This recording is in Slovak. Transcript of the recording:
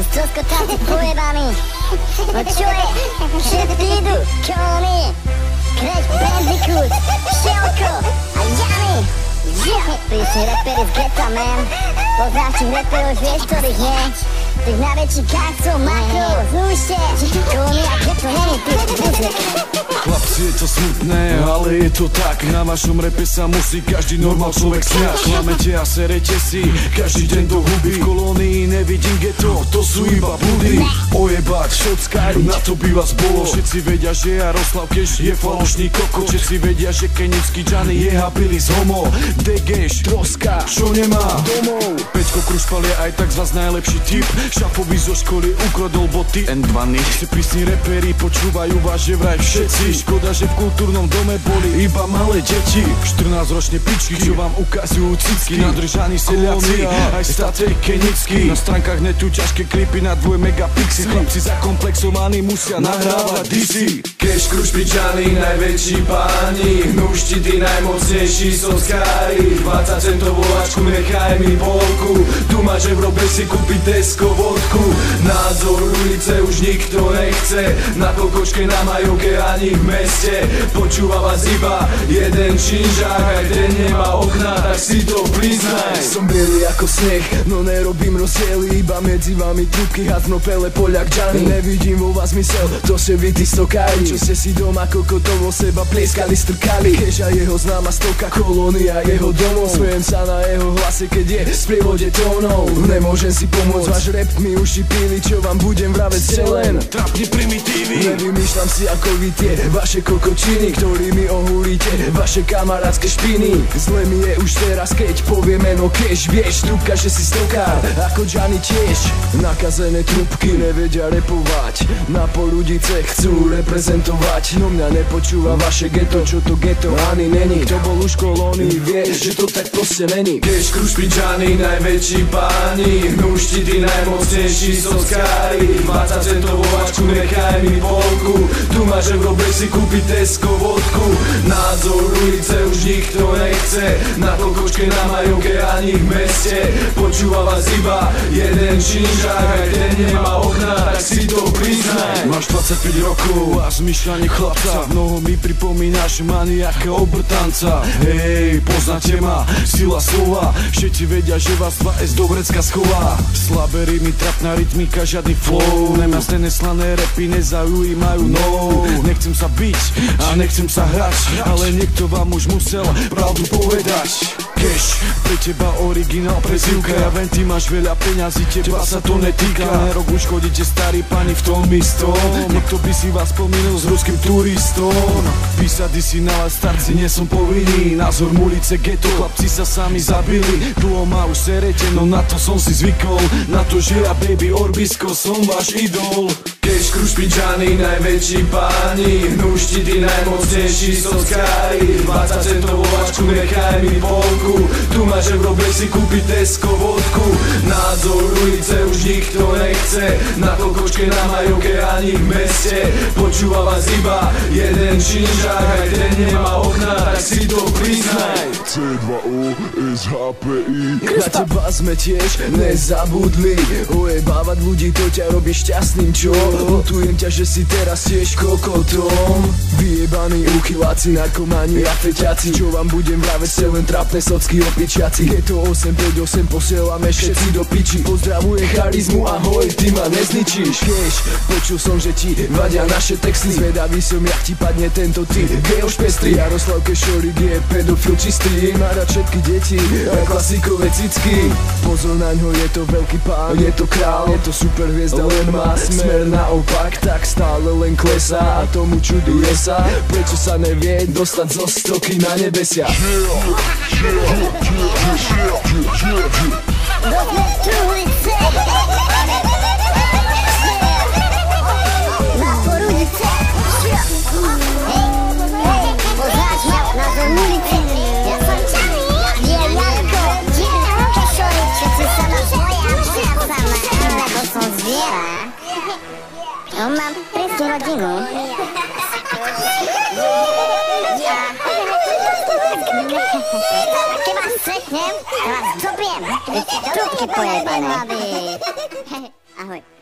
stroskotáci pojebaní. No čo je? Všetky idú, čo oni? Kreď, Bandicoot, Šelko a Jany. Príšli raperi z geta, man. Poznáš tých raperov, vieš, ktorých nie? Tých najväčších kácov, makov, znúšte. Koľmi a geto není typ muzik. Chlapci, je to smutné, ale je to tak. Na vašom repe sa musí každý normál človek smiať. Klamete a serete si každý deň do huby. V kolónii nevidím geto, to sú iba budy. Ojebať, šockáriť, na to by vás bolo. Všetci vedia, že Jaroslav Keš je falošný koko. Všetci vedia, že Kenický Johnny je habilis homo. Degeš, troska, čo nemá domov. Peťko Krušpal je aj tak z vás najlepší typ. Šafovi zo školy ukradol boty N2. Si prísni reperi, počúvajú vás, že vraj všetci. Škoda, že v kultúrnom dome boli iba malé deti. 14-ročné pičky, čo vám ukazujú cicky. Nadržaní seliaci, aj statej Kenický. Na stránkach netu ťažké klipy na 2 megapixy. Chlapci zakomplexovaní musia nahrávať DC. Keš, Krušpi, Johnny, najväčší páni. Hnušti, tí najmocnejší soskári. 20 centovú lačku, nechaj mi polku. Tu máš Eurobe si kúpiť Tesco vodku. Názor ulice už nikto nechce. Na kokočke, na majovke ani v meste. Počúva vás iba jeden činžák. Aj ten nemá okná, tak si to priznaj. Som bielý ako sneh, no nerobím rozdiely. Iba medzi vami trúbky, hazno, Pele, Poliak, Johnny. Nevidím vo vás zmysel, to ste vy tí stokári. Čo ste si doma kokotovo seba plieskali, strkali. Kež a jeho známa stovka, kolónia jeho domov. Smejem sa na jeho hlase, keď je v sprievode tónov. Nemôžem si pomôcť, váš rap mi uši píli. Čo vám budem vraveť celen? Trapni primitívy. Nevymýšľam si ako vy tie vaše kokočiny, ktorými ohúlite vaše kamarátske špiny. Zle mi je už teraz, keď povie meno Keš. Vieš, trúbka, že si stokár, ako Johnny tiež. Nakazené trúbky nevedia repovať, na Poludice chcú reprezentovať. No mňa nepočúva vaše geto, čo to geto ani není. Kto bol už kolónii, vie, že to tak proste není. Keš, Krušpi, Johnny, najväčší páni. Hnušti, tí najmocnejší soskári. 20 centovú lačku, nechaj mi polku. Tu máš Eurobe si kúpiť Tesco vodku. Názor ulice už nikto nechce. Na kokočke, na majovke ani v meste. Počúva vás iba jeden činžák. Aj ten nemá okná, tak si to priznaj. Máš 25 rokov a zmyšľanie chlapca. Mnoho mi pripomínaš maniaka obrtanca. Hej, poznáte ma, sila slova. Všetci vedia, že vás 2S do vrecka schová. Slabé rymy, trapná rytmika, žiadny flow. Nemastné neslané repy nezaujímajú no. Nechcem sa byť a nechcem sa hrať, ale niekto vám už musel pravdu povedať. Keš, pre teba originál prezývka. Ja viem, ty máš veľa peňazí, teba sa to netýka. Nerok už chodíte starí pani v tom istom. Niekto by si vás pomýlil s ruským turistom. Písady si na vás starci, nie som povinný. Názor ulice, geto, chlapci sa sami zabili. Dlho ma už serete, no na to som si zvykol. Na to, že ja baby Orbisko som váš idol. Keš, Krušpi, Johnny, najväčší páni. Hnušti, tí najmocnejší soskári. 20 centovú lačku, nechaj mi polku. Tu máš Eurobe si kúpiť Tesco vodku. Názor ulice už nikto nechce. Na kokočke, na majovke ani v meste. Počúva vás iba jeden činžák. Aj ten nemá okná, tak si to priznaj. C2O, SHPI. Na teba sme tiež nezabudli. Ojebávať ľudí, to ťa robí šťastným, čo? Lutujem ťa, že si teraz tiež kokotom. Vyjebaní uchyláci, narkomani a feťaci. Čo vám budem vraveť, ste len trapné socky opičiaci. Geto 858, posielame všetci do piči. Pozdravujem charizmu, ahoj, ty ma nezničíš. Keš, počul som, že ti vadia naše texty. Zvedavý som, jak ti padne tento typ. Geoš pestrý, Jaroslav Kešorik je pedofil čistý. Má rád všetky deti a klasikové cicky. Pozor na ňo, je to veľký pán, je to král, je to super hviezda, len má smer naopak, tak stále len klesá. A tomu čuduje sa, prečo sa nevie dostať zo stoky na nebesia. Na Poludice. Poznáš ma, názor ulice. Ja som Johnny. Je Janko. Kešorik, všetci sa ma boja. Lebo som zviera. Mám presnú rodinu. Keď vás stretnem, vás dobiem. Trúbky pojebané. Ahoj.